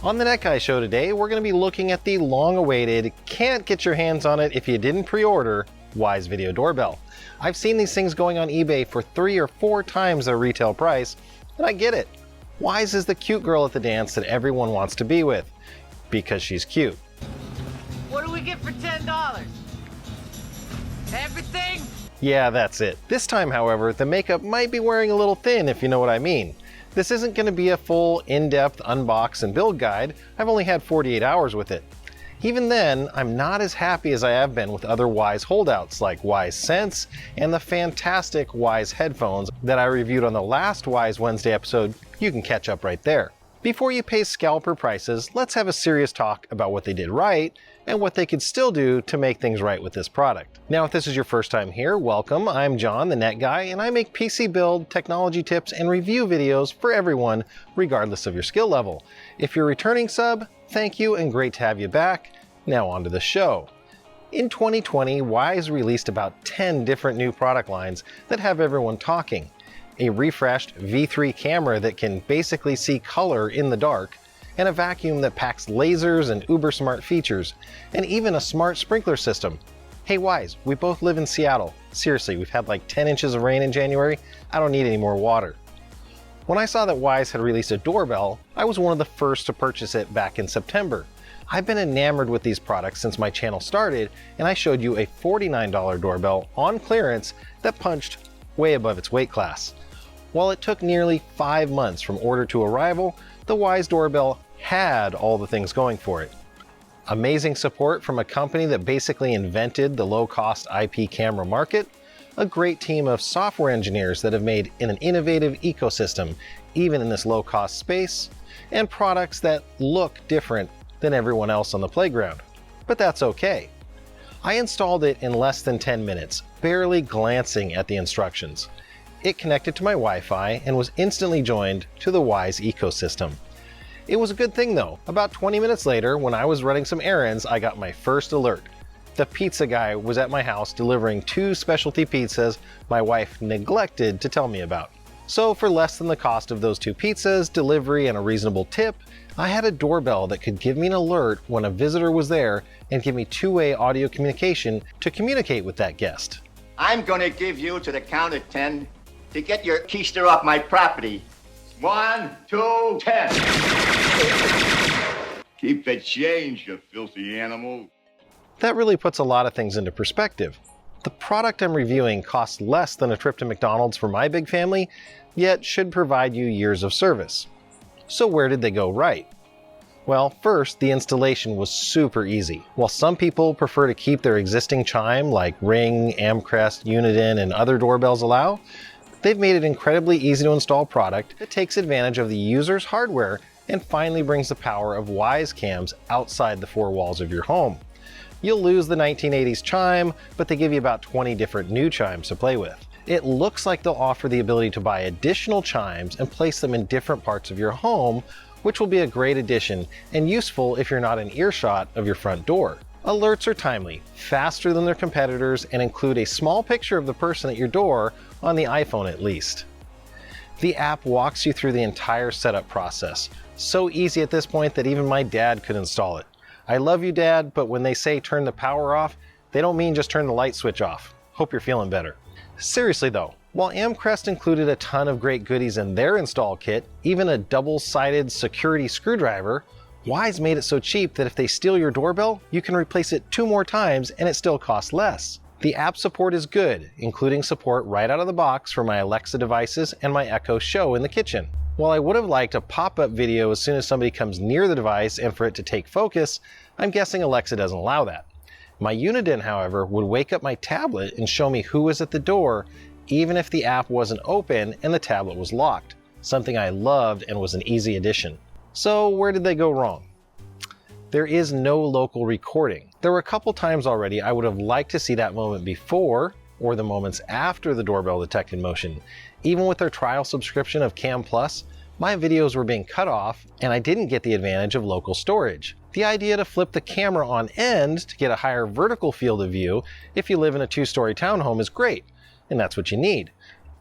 On the Net Guy Show today, we're going to be looking at the long-awaited, can't get your hands on it if you didn't pre-order, Wyze Video Doorbell. I've seen these things going on eBay for 3 or 4 times their retail price, and I get it. Wyze is the cute girl at the dance that everyone wants to be with, because she's cute. What do we get for $10? Everything? Yeah, that's it. This time, however, the makeup might be wearing a little thin, if you know what I mean. This isn't going to be a full, in-depth unbox and build guide. I've only had 48 hours with it. Even then, I'm not as happy as I have been with other Wyze holdouts like Wyze Sense and the fantastic Wyze headphones that I reviewed on the last Wyze Wednesday episode. You can catch up right there. Before you pay scalper prices, let's have a serious talk about what they did right and what they could still do to make things right with this product. Now, if this is your first time here, welcome. I'm John, the Net Guy, and I make PC build, technology tips, and review videos for everyone, regardless of your skill level. If you're a returning sub, thank you and great to have you back. Now on to the show. In 2020, Wyze released about 10 different new product lines that have everyone talking. A refreshed V3 camera that can basically see color in the dark, and a vacuum that packs lasers and uber smart features, and even a smart sprinkler system. Hey Wyze, we both live in Seattle. Seriously, we've had like 10 inches of rain in January. I don't need any more water. When I saw that Wyze had released a doorbell, I was one of the first to purchase it back in September. I've been enamored with these products since my channel started, and I showed you a $49 doorbell on clearance that punched way above its weight class. While it took nearly 5 months from order to arrival, the Wyze doorbell had all the things going for it. Amazing support from a company that basically invented the low-cost IP camera market, a great team of software engineers that have made an innovative ecosystem even in this low-cost space, and products that look different than everyone else on the playground. But that's okay. I installed it in less than 10 minutes, barely glancing at the instructions. It connected to my Wi-Fi and was instantly joined to the Wyze ecosystem. It was a good thing though. About 20 minutes later, when I was running some errands, I got my first alert. The pizza guy was at my house delivering 2 specialty pizzas my wife neglected to tell me about. So for less than the cost of those 2 pizzas, delivery, and a reasonable tip, I had a doorbell that could give me an alert when a visitor was there and give me 2-way audio communication to communicate with that guest. I'm gonna give you to the count of 10 to get your keister off my property. 1, 2, 10. Keep the change, you filthy animal. That really puts a lot of things into perspective. The product I'm reviewing costs less than a trip to McDonald's for my big family, yet should provide you years of service. So where did they go right? Well, first, the installation was super easy. While some people prefer to keep their existing chime like Ring, Amcrest, Uniden, and other doorbells allow, they've made it incredibly easy to install product that takes advantage of the user's hardware and finally brings the power of Wyze cams outside the 4 walls of your home. You'll lose the 1980s chime, but they give you about 20 different new chimes to play with. It looks like they'll offer the ability to buy additional chimes and place them in different parts of your home, which will be a great addition and useful if you're not in earshot of your front door. Alerts are timely, faster than their competitors, and include a small picture of the person at your door, on the iPhone at least. The app walks you through the entire setup process. So easy at this point that even my dad could install it. I love you, Dad, but when they say turn the power off, they don't mean just turn the light switch off. Hope you're feeling better. Seriously though, while Amcrest included a ton of great goodies in their install kit, even a double-sided security screwdriver, Wyze made it so cheap that if they steal your doorbell, you can replace it 2 more times and it still costs less. The app support is good, including support right out of the box for my Alexa devices and my Echo Show in the kitchen. While I would have liked a pop-up video as soon as somebody comes near the device and for it to take focus, I'm guessing Alexa doesn't allow that. My Uniden, however, would wake up my tablet and show me who was at the door, even if the app wasn't open and the tablet was locked, something I loved and was an easy addition. So where did they go wrong? There is no local recording. There were a couple times already I would have liked to see that moment before or the moments after the doorbell detected motion. Even with their trial subscription of Cam Plus, my videos were being cut off and I didn't get the advantage of local storage. The idea to flip the camera on end to get a higher vertical field of view if you live in a 2-story townhome is great, and that's what you need.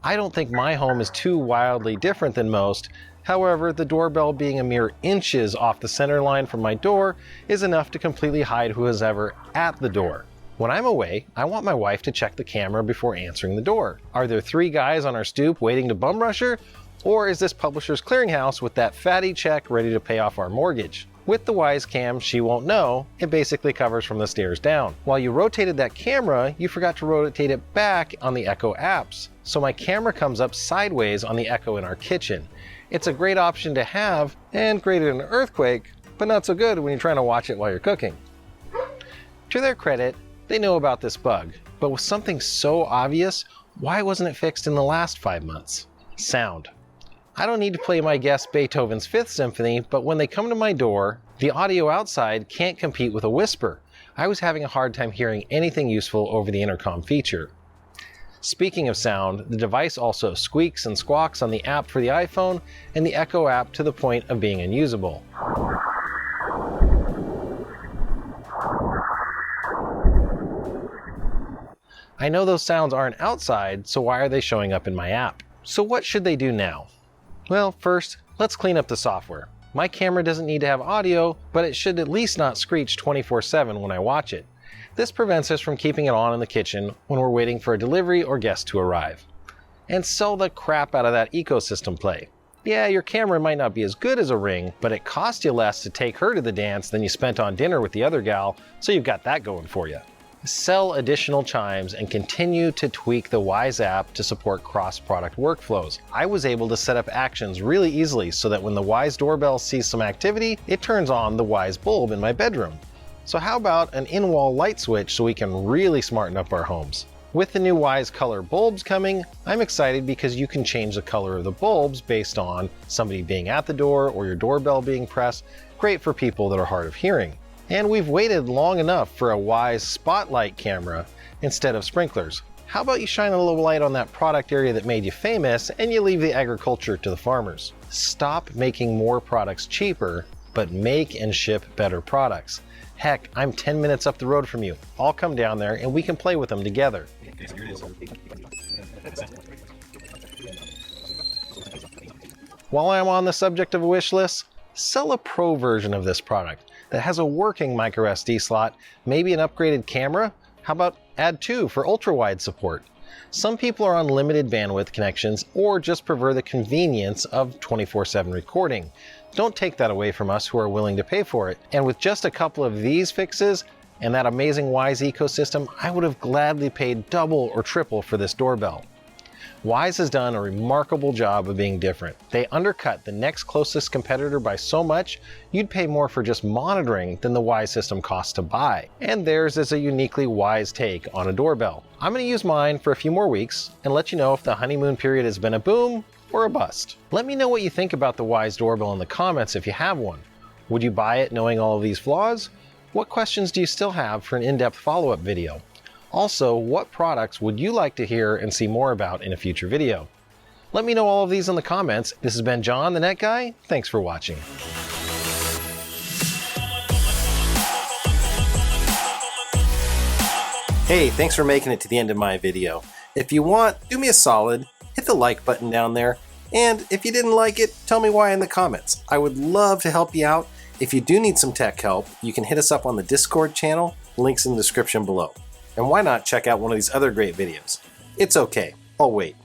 I don't think my home is too wildly different than most. However, the doorbell being a mere inches off the center line from my door is enough to completely hide who is ever at the door. When I'm away, I want my wife to check the camera before answering the door. Are there 3 guys on our stoop waiting to bum rush her? Or is this Publishers Clearinghouse with that fatty check ready to pay off our mortgage? With the Wyze Cam, she won't know. It basically covers from the stairs down. While you rotated that camera, you forgot to rotate it back on the Echo apps. So my camera comes up sideways on the Echo in our kitchen. It's a great option to have and great in an earthquake, but not so good when you're trying to watch it while you're cooking. To their credit, they know about this bug, but with something so obvious, why wasn't it fixed in the last 5 months? Sound. I don't need to play my guest Beethoven's 5th Symphony, but when they come to my door, the audio outside can't compete with a whisper. I was having a hard time hearing anything useful over the intercom feature. Speaking of sound, the device also squeaks and squawks on the app for the iPhone and the Echo app to the point of being unusable. I know those sounds aren't outside, so why are they showing up in my app? So what should they do now? Well, first, let's clean up the software. My camera doesn't need to have audio, but it should at least not screech 24/7 when I watch it. This prevents us from keeping it on in the kitchen when we're waiting for a delivery or guest to arrive. And sell the crap out of that ecosystem play. Yeah, your camera might not be as good as a Ring, but it costs you less to take her to the dance than you spent on dinner with the other gal, so you've got that going for you. Sell additional chimes and continue to tweak the Wyze app to support cross-product workflows. I was able to set up actions really easily so that when the Wyze doorbell sees some activity, it turns on the Wyze bulb in my bedroom. So how about an in-wall light switch so we can really smarten up our homes? With the new Wyze color bulbs coming, I'm excited because you can change the color of the bulbs based on somebody being at the door or your doorbell being pressed. Great for people that are hard of hearing. And we've waited long enough for a Wyze spotlight camera instead of sprinklers. How about you shine a little light on that product area that made you famous and you leave the agriculture to the farmers? Stop making more products cheaper, but make and ship better products. Heck, I'm 10 minutes up the road from you. I'll come down there and we can play with them together. While I'm on the subject of a wish list, sell a pro version of this product that has a working micro SD slot, maybe an upgraded camera. How about add 2 for ultra-wide support? Some people are on limited bandwidth connections or just prefer the convenience of 24/7 recording. Don't take that away from us who are willing to pay for it. And with just a couple of these fixes and that amazing Wyze ecosystem, I would have gladly paid double or triple for this doorbell. Wyze has done a remarkable job of being different. They undercut the next closest competitor by so much, you'd pay more for just monitoring than the Wyze system costs to buy. And theirs is a uniquely Wyze take on a doorbell. I'm going to use mine for a few more weeks and let you know if the honeymoon period has been a boom or a bust. Let me know what you think about the Wyze doorbell in the comments if you have one. Would you buy it knowing all of these flaws? What questions do you still have for an in-depth follow-up video? Also, what products would you like to hear and see more about in a future video? Let me know all of these in the comments. This has been John, the Net Guy. Thanks for watching. Hey, thanks for making it to the end of my video. If you want, do me a solid, hit the like button down there, and if you didn't like it, tell me why in the comments. I would love to help you out. If you do need some tech help, you can hit us up on the Discord channel, links in the description below. And why not check out one of these other great videos? It's okay, I'll wait.